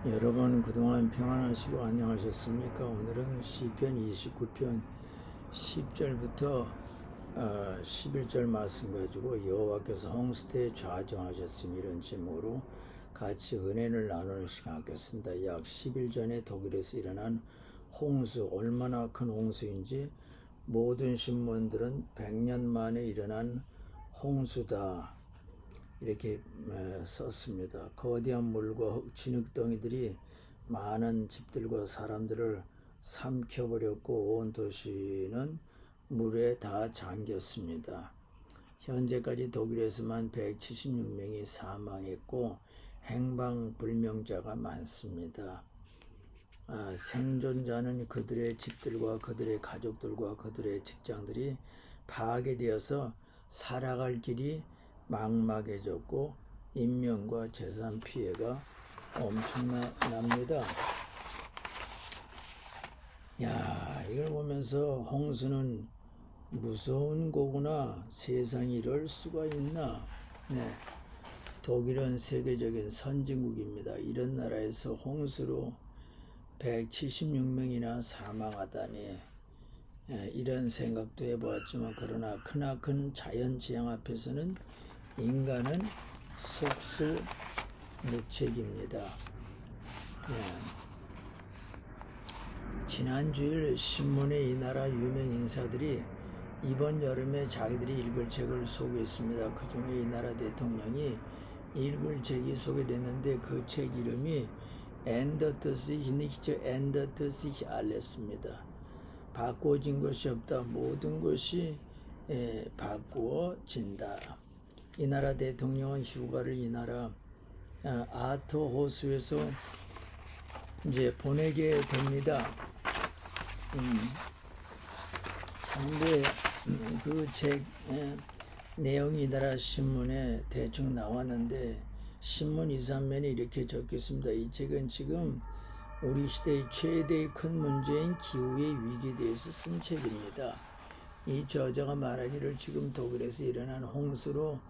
여러분 그동안 평안하시고 안녕하셨습니까? 오늘은 시편 29편 10절부터 11절 말씀 가지고 여호와께서 홍수대에 좌정하셨으니 이런 제목으로 같이 은혜를 나누는 시간 갖겠습니다. 약 10일 전에 독일에서 일어난 홍수, 얼마나 큰 홍수인지 모든 신문들은 100년 만에 일어난 홍수다 이렇게 썼습니다. 거대한 물과 진흙덩이들이 많은 집들과 사람들을 삼켜버렸고 온 도시는 물에 다 잠겼습니다. 현재까지 독일에서만 176명이 사망했고 행방불명자가 많습니다. 생존자는 그들의 집들과 그들의 가족들과 그들의 직장들이 파괴되어서 살아갈 길이 막막해졌고 인명과 재산 피해가 엄청납니다. 이걸 보면서 홍수는 무서운 거구나. 세상이 이럴 수가 있나. 독일은 세계적인 선진국입니다. 이런 나라에서 홍수로 176명이나 사망하다니 이런 생각도 해보았지만 그러나 크나큰 자연재앙 앞에서는 인간은 속수무책입니다. 지난 주일 신문에 이 나라 유명 인사들이 이번 여름에 자기들이 읽을 책을 소개했습니다. 그 중에 이 나라 대통령이 읽을 책이 소개됐는데 그 책 이름이 엔더트 sich 알렸습니다. 바꿔진 것이 없다. 모든 것이 바꾸어진다. 이 나라 대통령은 휴가를 이 나라 아터 호수에서 이제 보내게 됩니다. 근데 그 책 내용이 이 나라 신문에 대충 나왔는데 신문 2, 3면에 이렇게 적혔습니다. 이 책은 지금 우리 시대의 최대의 큰 문제인 기후의 위기에 대해서 쓴 책입니다. 이 저자가 말하기를 지금 독일에서 일어난 홍수로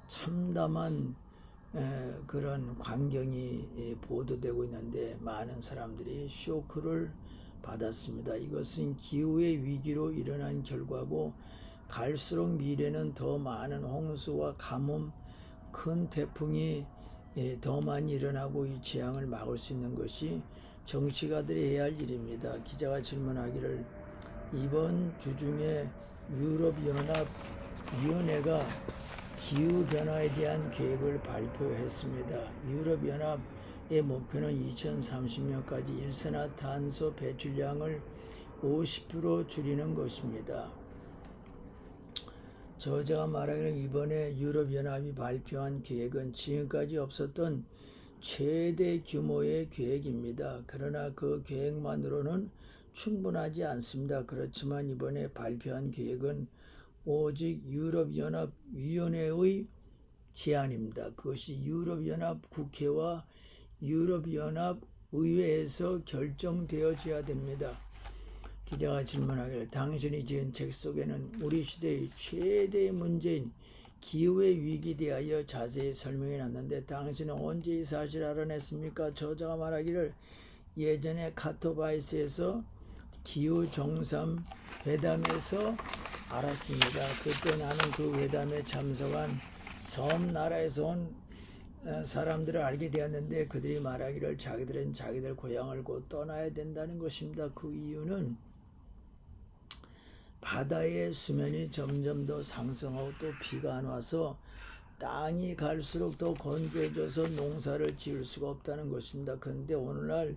참담한 그런 광경이 보도되고 있는데 많은 사람들이 쇼크를 받았습니다. 이것은 기후의 위기로 일어난 결과고 갈수록 미래는 더 많은 홍수와 가뭄, 큰 태풍이 더 많이 일어나고 이 재앙을 막을 수 있는 것이 정치가들이 해야 할 일입니다. 기자가 질문하기를 이번 주 중에 유럽연합위원회가 기후변화에 대한 계획을 발표했습니다. 유럽연합의 목표는 2030년까지 일산화탄소 배출량을 50% 줄이는 것입니다. 저자가 말하기를 이번에 유럽연합이 발표한 계획은 지금까지 없었던 최대 규모의 계획입니다. 그러나 그 계획만으로는 충분하지 않습니다. 그렇지만 이번에 발표한 계획은 오직 유럽연합위원회의 제안입니다. 그것이 유럽연합 국회와 유럽연합의회에서 결정되어져야 됩니다. 기자가 질문하기를 당신이 지은 책 속에는 우리 시대의 최대의 문제인 기후의 위기에 대하여 자세히 설명해 놨는데 당신은 언제 이 사실을 알아냈습니까? 저자가 말하기를 예전에 카토바이스에서 기후 정상 회담에서 알았습니다. 그때 나는 그 회담에 참석한 섬 나라에서 온 사람들을 알게 되었는데 그들이 말하기를 자기들은 자기들 고향을 곧 떠나야 된다는 것입니다. 그 이유는 바다의 수면이 점점 더 상승하고 또 비가 안 와서 땅이 갈수록 더 건조해져서 농사를 지을 수가 없다는 것입니다. 그런데 오늘날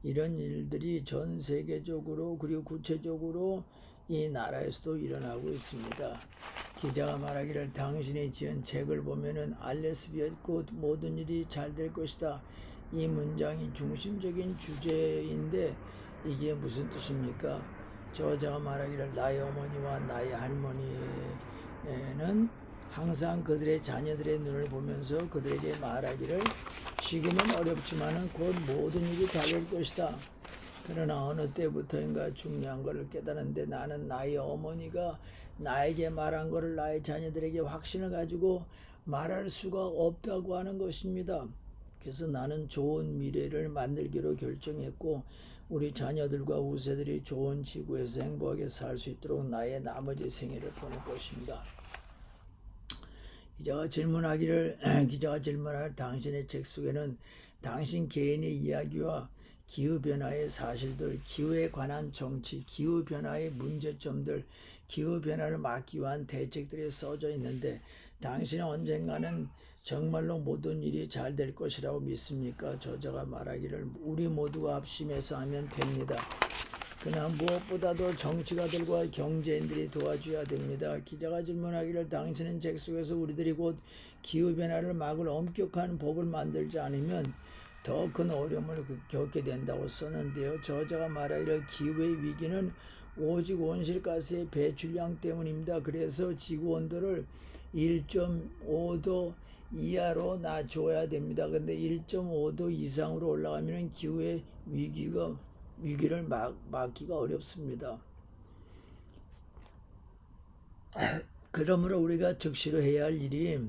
이런 일들이 전 세계적으로 그리고 구체적으로 이 나라에서도 일어나고 있습니다. 기자가 말하기를 당신이 지은 책을 보면은 알레스비엇 곧 모든 일이 잘 될 것이다. 이 문장이 중심적인 주제인데 이게 무슨 뜻입니까? 저자가 말하기를 나의 어머니와 나의 할머니는 항상 그들의 자녀들의 눈을 보면서 그들에게 말하기를 지금은 어렵지만은 곧 모든 일이 잘 될 것이다. 그러나 어느 때부터인가 중요한 것을 깨달았는데 나는 나의 어머니가 나에게 말한 것을 나의 자녀들에게 확신을 가지고 말할 수가 없다고 하는 것입니다. 그래서 나는 좋은 미래를 만들기로 결정했고 우리 자녀들과 후세들이 좋은 지구에서 행복하게 살 수 있도록 나의 나머지 생애를 보낼 것입니다. 기자가 질문할 당신의 책 속에는 당신 개인의 이야기와 기후변화의 사실들, 기후에 관한 정치, 기후변화의 문제점들, 기후변화를 막기 위한 대책들이 써져 있는데 당신은 언젠가는 정말로 모든 일이 잘 될 것이라고 믿습니까? 저자가 말하기를 우리 모두가 합심해서 하면 됩니다. 그러나 무엇보다도 정치가들과 경제인들이 도와줘야 됩니다. 기자가 질문하기를 당신은 책 속에서 우리들이 곧 기후변화를 막을 엄격한 법을 만들지 않으면 더 큰 어려움을 겪게 된다고 썼는데요. 저자가 말하기를 기후의 위기는 오직 온실가스의 배출량 때문입니다. 그래서 지구온도를 1.5도 이하로 낮춰야 됩니다. 근데 1.5도 이상으로 올라가면 기후의 위기를 막기가 어렵습니다. 그러므로 우리가 즉시로 해야 할 일이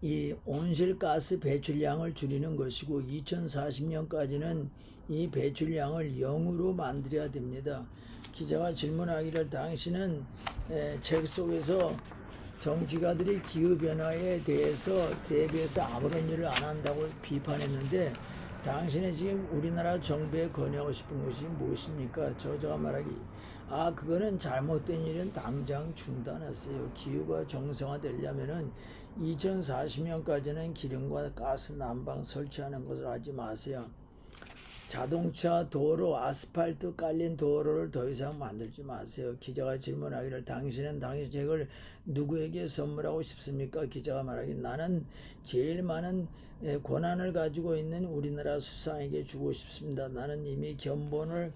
이 온실가스 배출량을 줄이는 것이고 2040년까지는 이 배출량을 0으로 만들어야 됩니다. 기자가 질문하기를 당신은 책 속에서 정치가들이 기후변화에 대비해서 아무런 일을 안 한다고 비판했는데 당신이 지금 우리나라 정부에 건의하고 싶은 것이 무엇입니까? 저자가 말하기 그거는 잘못된 일은 당장 중단하세요. 기후가 정상화되려면은 2040년까지는 기름과 가스 난방 설치하는 것을 하지 마세요. 자동차 도로, 아스팔트 깔린 도로를 더 이상 만들지 마세요. 기자가 질문하기를 당신은 당신 책을 누구에게 선물하고 싶습니까? 기자가 말하기 나는 제일 많은 권한을 가지고 있는 우리나라 수상에게 주고 싶습니다. 나는 이미 견본을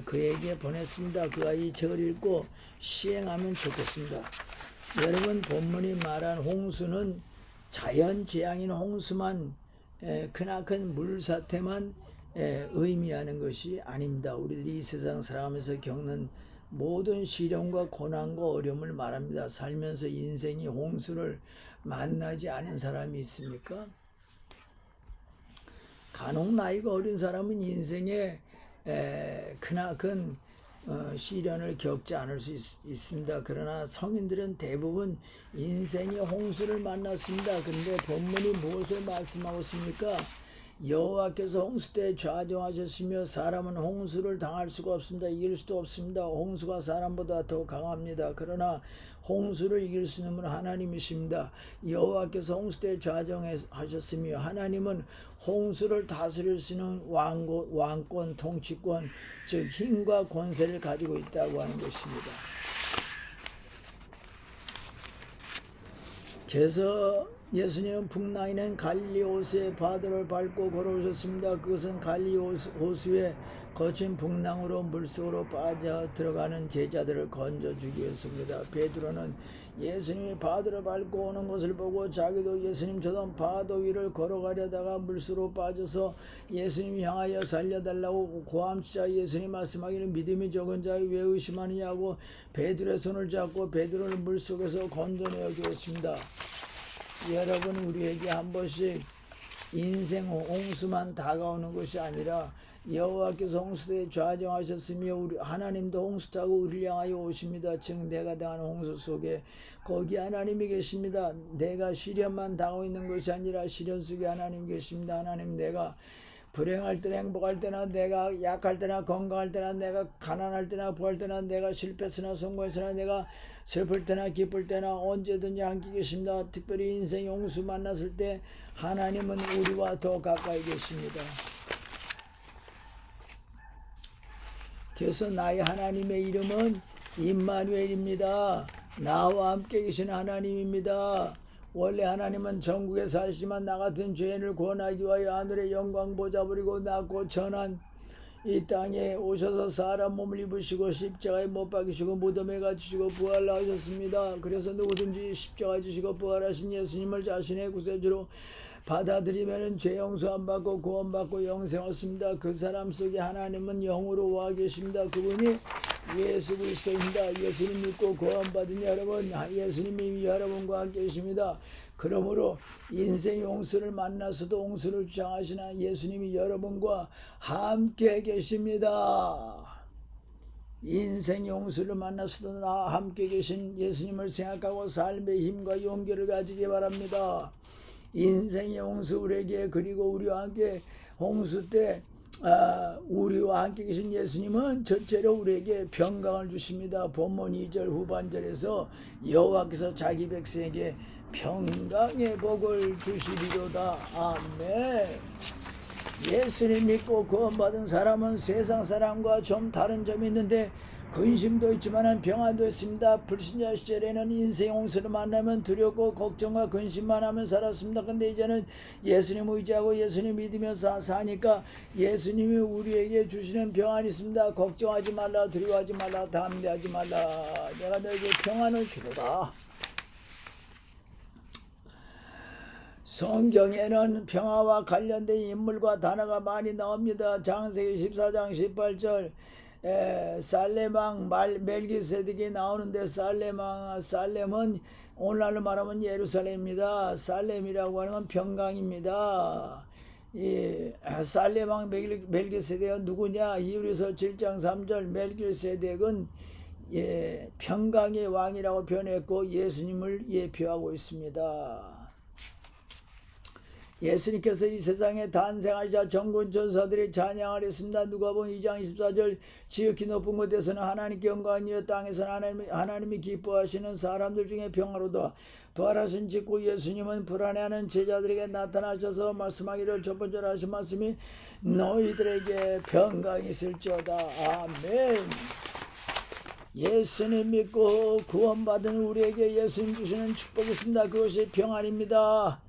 그에게 보냈습니다. 그가 이 책을 읽고 시행하면 좋겠습니다. 여러분, 본문이 말한 홍수는 자연재앙인 홍수만 크나큰 물사태만 의미하는 것이 아닙니다. 우리들이 이 세상 살아가면서 겪는 모든 시련과 고난과 어려움을 말합니다. 살면서 인생이 홍수를 만나지 않은 사람이 있습니까? 간혹 나이가 어린 사람은 인생에 크나큰 시련을 겪지 않을 수 있습니다. 그러나 성인들은 대부분 인생의 홍수를 만났습니다. 그런데 본문이 무엇을 말씀하고 있습니까? 여호와께서 홍수 때 좌정하셨으며 사람은 홍수를 당할 수가 없습니다. 이길 수도 없습니다. 홍수가 사람보다 더 강합니다. 그러나 홍수를 이길 수 있는 분은 하나님이십니다. 여호와께서 홍수 때 좌정하셨으며 하나님은 홍수를 다스릴 수 있는 왕권, 통치권, 즉 힘과 권세를 가지고 있다고 하는 것입니다. 그래서 예수님은 풍랑이는 갈릴리 호수의 바다를 밟고 걸어오셨습니다. 그것은 갈릴리 호수의 거친 풍랑으로 물속으로 빠져 들어가는 제자들을 건져주기 위해서입니다. 베드로는 예수님이 바다를 밟고 오는 것을 보고 자기도 예수님처럼 바다 위를 걸어가려다가 물속으로 빠져서 예수님 향하여 살려달라고 고함치자 예수님 말씀하기를 믿음이 적은 자에 왜 의심하느냐고 베드로의 손을 잡고 베드로를 물속에서 건져내어 주었습니다. 여러분, 우리에게 한 번씩 인생 홍수만 다가오는 것이 아니라 여호와께서 홍수에 좌정하셨으며 우리 하나님도 홍수 타고 우리를 향하여 오십니다. 즉 내가 당하는 홍수 속에 거기 하나님이 계십니다. 내가 시련만 당하고 있는 것이 아니라 시련 속에 하나님 계십니다. 하나님, 내가 불행할 때나 행복할 때나 내가 약할 때나 건강할 때나 내가 가난할 때나 부할 때나 내가 실패했으나 성공했으나 내가 슬플 때나 기쁠 때나 언제든지 함께 계십니다. 특별히 인생 홍수 만났을 때 하나님은 우리와 더 가까이 계십니다. 그래서 나의 하나님의 이름은 임마누엘입니다. 나와 함께 계신 하나님입니다. 원래 하나님은 전국에 사시지만 나 같은 죄인을 구원하기 위하여 하늘의 영광 보좌버리고 낮고 천한 이 땅에 오셔서 사람 몸을 입으시고 십자가에 못 박히시고 무덤에 갇히시고 부활하셨습니다. 그래서 누구든지 십자가에 지시고 부활하신 예수님을 자신의 구세주로 받아들이면 죄 용서 안 받고 구원받고 영생 얻습니다. 그 사람 속에 하나님은 영으로 와 계십니다. 그분이 예수 그리스도입니다. 예수님 믿고 구원받은 여러분, 예수님이 여러분과 함께 계십니다. 그러므로 인생 용수를 만나서도 홍수를 주장하시는 예수님이 여러분과 함께 계십니다. 인생 용수를 만나서도 나와 함께 계신 예수님을 생각하고 삶의 힘과 용기를 가지기 바랍니다. 인생의 홍수 우리에게, 그리고 우리와 함께 홍수 때 우리와 함께 계신 예수님은 첫째로 우리에게 평강을 주십니다. 본문 2절 후반절에서 여호와께서 자기 백성에게 평강의 복을 주시리로다. 아멘. 예수님 믿고 구원받은 사람은 세상 사람과 좀 다른 점이 있는데 근심도 있지만 평안도 있습니다. 불신자 시절에는 인생 홍수를 만나면 두렵고 걱정과 근심만 하며 살았습니다. 근데 이제는 예수님 의지하고 예수님 믿으면서 사니까 예수님이 우리에게 주시는 평안이 있습니다. 걱정하지 말라, 두려워하지 말라, 담대하지 말라. 내가 너에게 평안을 주노라. 성경에는 평화와 관련된 인물과 단어가 많이 나옵니다. 창세기 14장 18절 살렘왕 멜기세덱이 나오는데 살렘은 오늘날로 말하면 예루살렘입니다. 살렘이라고 하는 건 평강입니다. 이 살렘왕 멜기세덱은 누구냐? 히브리서 7장 3절 멜기세덱은 평강의 왕이라고 표현했고 예수님을 예표하고 있습니다. 예수님께서 이 세상에 탄생하시자 전군 천사들이 찬양을 했습니다. 누가복음 2장 24절 지극히 높은 곳에서는 하나님께 영광이여 땅에서는 하나님이 기뻐하시는 사람들 중에 평화로다. 부활하신 직후 예수님은 불안해하는 제자들에게 나타나셔서 말씀하기를 첫 번째로 하신 말씀이 너희들에게 평강이 있을지어다. 아멘. 예수님 믿고 구원받은 우리에게 예수님 주시는 축복이 있습니다. 그것이 평안입니다.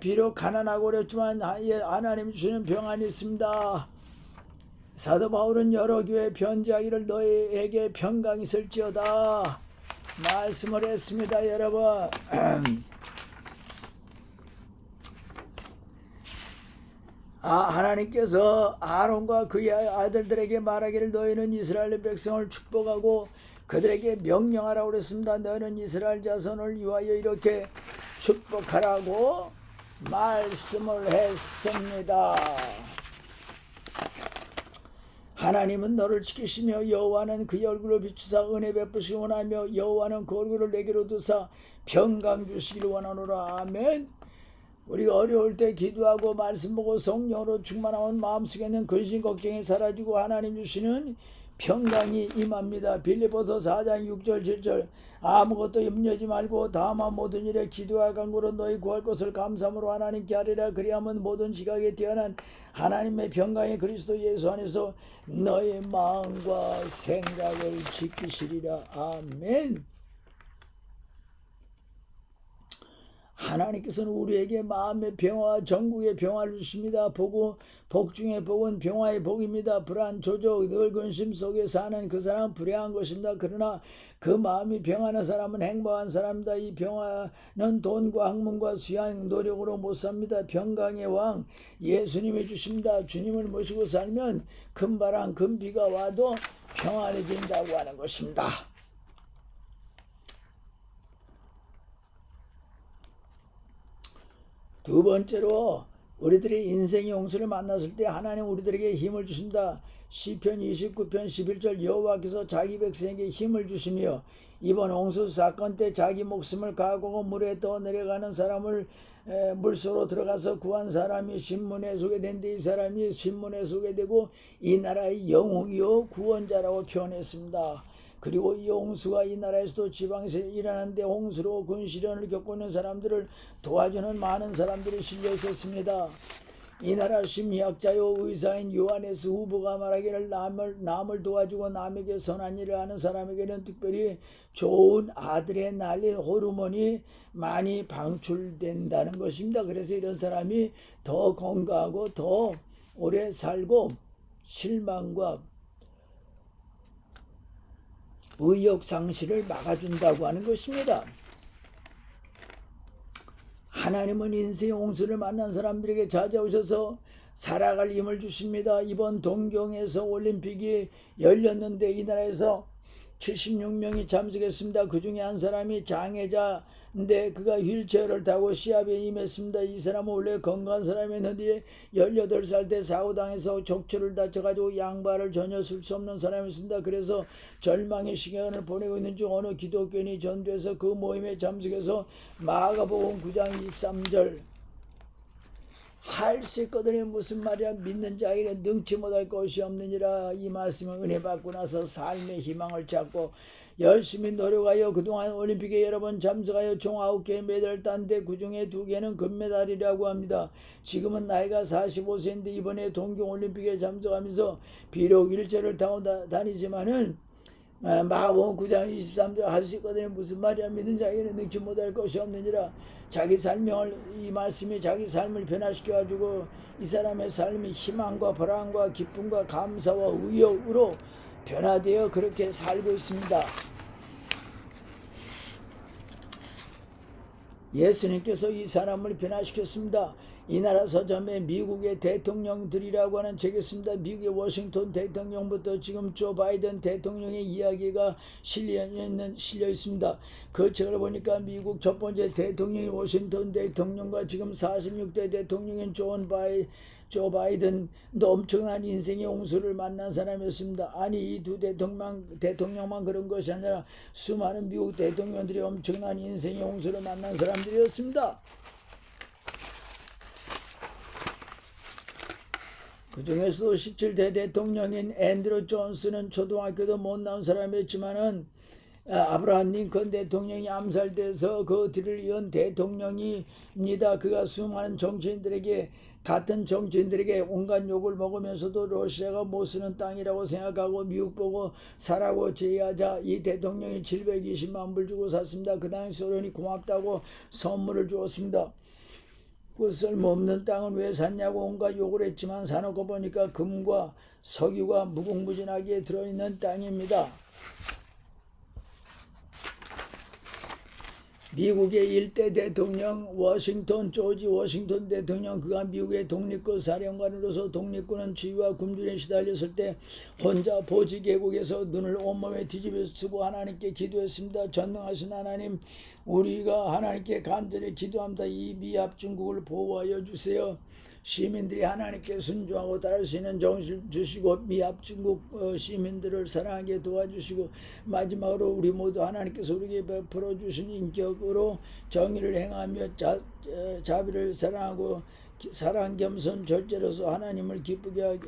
비록 가난하고 어렵지만 하나님 주시는 평안이 있습니다. 사도 바울은 여러 교회에 편지하기를 너희에게 평강이 있을지어다 말씀을 했습니다. 여러분, 하나님께서 아론과 그의 아들들에게 말하기를 너희는 이스라엘 백성을 축복하고 그들에게 명령하라고 그랬습니다. 너희는 이스라엘 자손을 위하여 이렇게 축복하라고 말씀을 했습니다. 하나님은 너를 지키시며 여호와는 그의 얼굴을 비추사 은혜 베푸시기 원하며 여호와는 그 얼굴을 내게로 두사 평강 주시기를 원하노라. 아멘. 우리가 어려울 때 기도하고 말씀 보고 성령으로 충만하면 마음속에 있는 근심 걱정이 사라지고 하나님 주시는 평강이 임합니다. 빌립보서 4장 6절 7절 아무것도 염려하지 말고 다만 모든 일에 기도와 간구로 너희 구할 것을 감사함으로 하나님께 하리라. 그리하면 모든 지각에 뛰어난 하나님의 평강이 그리스도 예수 안에서 너희 마음과 생각을 지키시리라. 아멘. 하나님께서는 우리에게 마음의 평화와 전국의 평화를 주십니다. 복 중에 복은 평화의 복입니다. 불안, 조적, 늘 근심 속에 사는 그 사람은 불행한 것입니다. 그러나 그 마음이 평안한 사람은 행복한 사람이다. 이 평화는 돈과 학문과 수양, 노력으로 못 삽니다. 평강의 왕 예수님이 주십니다. 주님을 모시고 살면 큰 바람, 큰 비가 와도 평안해진다고 하는 것입니다. 두 번째로 우리들이 인생의 홍수를 만났을 때 하나님 우리들에게 힘을 주신다. 시편 29편 11절 여호와께서 자기 백성에게 힘을 주시며 이번 홍수 사건 때 자기 목숨을 각오하고 물에 떠 내려가는 사람을 물속으로 들어가서 구한 사람이 신문에 소개된데 이 사람이 신문에 소개되고 이 나라의 영웅이요 구원자라고 표현했습니다. 그리고 이 홍수가 이 나라에서도 지방에서 일어나는데 홍수로 근시련을 겪고 있는 사람들을 도와주는 많은 사람들이 실려 있었습니다. 이 나라 심리학자요 의사인 요하네스 후보가 말하기를 남을 도와주고 남에게 선한 일을 하는 사람에게는 특별히 좋은 아드레날린 호르몬이 많이 방출된다는 것입니다. 그래서 이런 사람이 더 건강하고 더 오래 살고 실망과 의욕 상실을 막아준다고 하는 것입니다. 하나님은 인생의 홍수를 만난 사람들에게 찾아오셔서 살아갈 힘을 주십니다. 이번 동경에서 올림픽이 열렸는데 이 나라에서 76명이 참석했습니다. 그 중에 한 사람이 장애자 근데 그가 휠체어를 타고 시합에 임했습니다. 이 사람은 원래 건강한 사람이었는데 18살 때 사고당해서 척추를 다쳐가지고 양발을 전혀 쓸 수 없는 사람이었습니다. 그래서 절망의 시간을 보내고 있는 중 어느 기독교인이 전도해서 그 모임에 참석해서 마가복음 9장 23절 할 수 있거든요. 무슨 말이야. 믿는 자에게는 능치 못할 것이 없느니라. 이 말씀을 은혜 받고 나서 삶의 희망을 찾고 열심히 노력하여 그동안 올림픽에 여러 번 참석하여 총 9개의 메달을 땄는데 그중에 2개는 금메달이라고 합니다. 지금은 나이가 45세인데 이번에 동경올림픽에 참석하면서 비록 휠체어를 타고 다니지만은 마가복음 9장 23절 할 수 있거든요. 무슨 말이야. 믿는 자에게는 능치 못할 것이 없느니라. 자기 삶을 이 말씀이 자기 삶을 변화시켜 가지고 이 사람의 삶이 희망과 보람과 기쁨과 감사와 의욕으로 변화되어 그렇게 살고 있습니다. 예수님께서 이 사람을 변화시켰습니다. 이 나라 서점에 미국의 대통령들이라고 하는 책이 있습니다. 미국의 워싱턴 대통령부터 지금 조 바이든 대통령의 이야기가 실려 있습니다. 그 책을 보니까 미국 첫 번째 대통령이 워싱턴 대통령과 지금 46대 대통령인 조 바이든도 엄청난 인생의 홍수를 만난 사람이었습니다. 아니 이 두 대통령만 그런 것이 아니라 수많은 미국 대통령들이 엄청난 인생의 홍수를 만난 사람들이었습니다. 그 중에서도 17대 대통령인 앤드루 존스는 초등학교도 못 나온 사람이었지만은 아브라함 링컨 대통령이 암살돼서 그 뒤를 이은 대통령입니다. 그가 수많은 같은 정치인들에게 온갖 욕을 먹으면서도 러시아가 못 쓰는 땅이라고 생각하고 미국 보고 사라고 제의하자 이 대통령이 720만 불 주고 샀습니다. 그 당시 소련이 고맙다고 선물을 주었습니다. 그 쓸모없는 땅은 왜 샀냐고 온갖 욕을 했지만 사놓고 보니까 금과 석유가 무궁무진하게 들어있는 땅입니다. 미국의 1대 대통령 조지 워싱턴 대통령 그가 미국의 독립군 사령관으로서 독립군은 지휘와 굶주림에 시달렸을 때 혼자 보지 계곡에서 눈을 온몸에 뒤집어 쓰고 하나님께 기도했습니다. 전능하신 하나님, 우리가 하나님께 간절히 기도합니다. 이 미합 중국을 보호하여 주세요. 시민들이 하나님께 순종하고 따를 수 있는 정신을 주시고 미합 중국 시민들을 사랑하게 도와주시고 마지막으로 우리 모두 하나님께서 우리에게 베풀어 주신 인격으로 정의를 행하며 자비를 사랑하고 사랑 겸손 절제로서 하나님을 기쁘게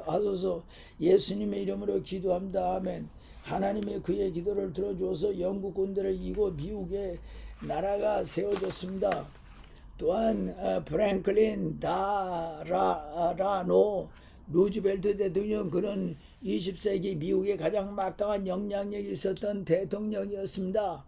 하소서. 예수님의 이름으로 기도합니다. 아멘. 하나님이 그의 기도를 들어주어서 영국 군대를 이기고 미국의 나라가 세워졌습니다. 또한 프랭클린 다라노 루즈벨트 대통령, 그는 20세기 미국의 가장 막강한 영향력이 있었던 대통령이었습니다.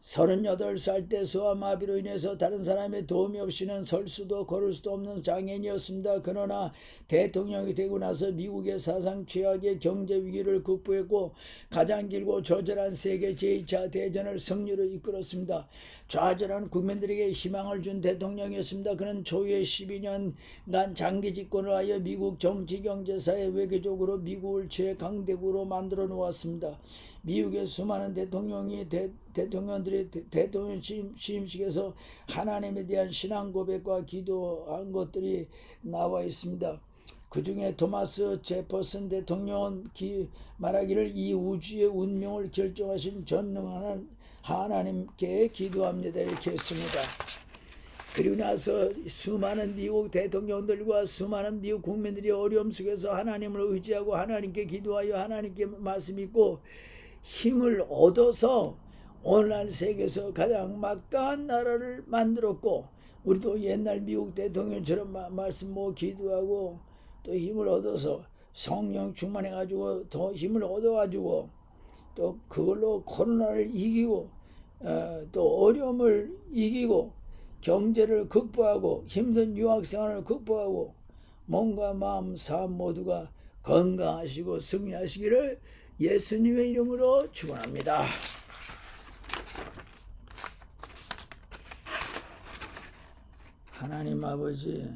38살 때 소아마비로 인해서 다른 사람의 도움이 없이는 설 수도 걸을 수도 없는 장애인이었습니다. 그러나 대통령이 되고 나서 미국의 사상 최악의 경제 위기를 극복했고 가장 길고 처절한 세계 제2차 대전을 승리로 이끌었습니다. 좌절한 국민들에게 희망을 준 대통령이었습니다. 그는 초유의 12년간 장기 집권을 하여 미국 정치, 경제, 사회, 외교적으로 미국을 최강대국으로 만들어 놓았습니다. 미국의 수많은 대통령들이 대통령 취임식에서 하나님에 대한 신앙 고백과 기도한 것들이 나와 있습니다. 그 중에 토마스 제퍼슨 대통령은 말하기를 이 우주의 운명을 결정하신 전능한 하나님께 기도합니다. 이렇게 했습니다. 그리고 나서 수많은 미국 대통령들과 수많은 미국 국민들이 어려움 속에서 하나님을 의지하고 하나님께 기도하여 하나님께 말씀 읽고 힘을 얻어서 오늘날 세계에서 가장 막강한 나라를 만들었고, 우리도 옛날 미국 대통령처럼 말씀 기도하고 또 힘을 얻어서 성령 충만해가지고 더 힘을 얻어가지고 또 그걸로 코로나를 이기고 또 어려움을 이기고 경제를 극복하고 힘든 유학생활을 극복하고 몸과 마음 삶 모두가 건강하시고 승리하시기를 예수님의 이름으로 축원합니다. 하나님 아버지,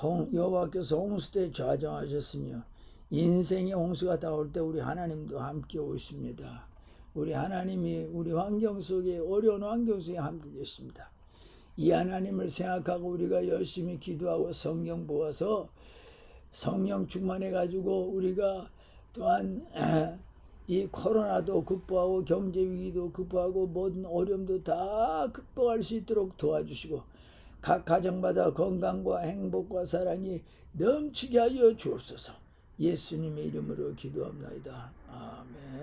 여호와께서 홍수 때 좌정하셨으며 인생의 홍수가 다가올 때 우리 하나님도 함께 오십니다. 우리 하나님이 우리 환경 속에, 어려운 환경 속에 함께 계십니다. 이 하나님을 생각하고 우리가 열심히 기도하고 성경 보아서 성령 충만해 가지고 우리가 또한 이 코로나도 극복하고 경제 위기도 극복하고 모든 어려움도 다 극복할 수 있도록 도와주시고 각 가정마다 건강과 행복과 사랑이 넘치게 하여 주옵소서. 예수님의 이름으로 기도합나이다. 아멘.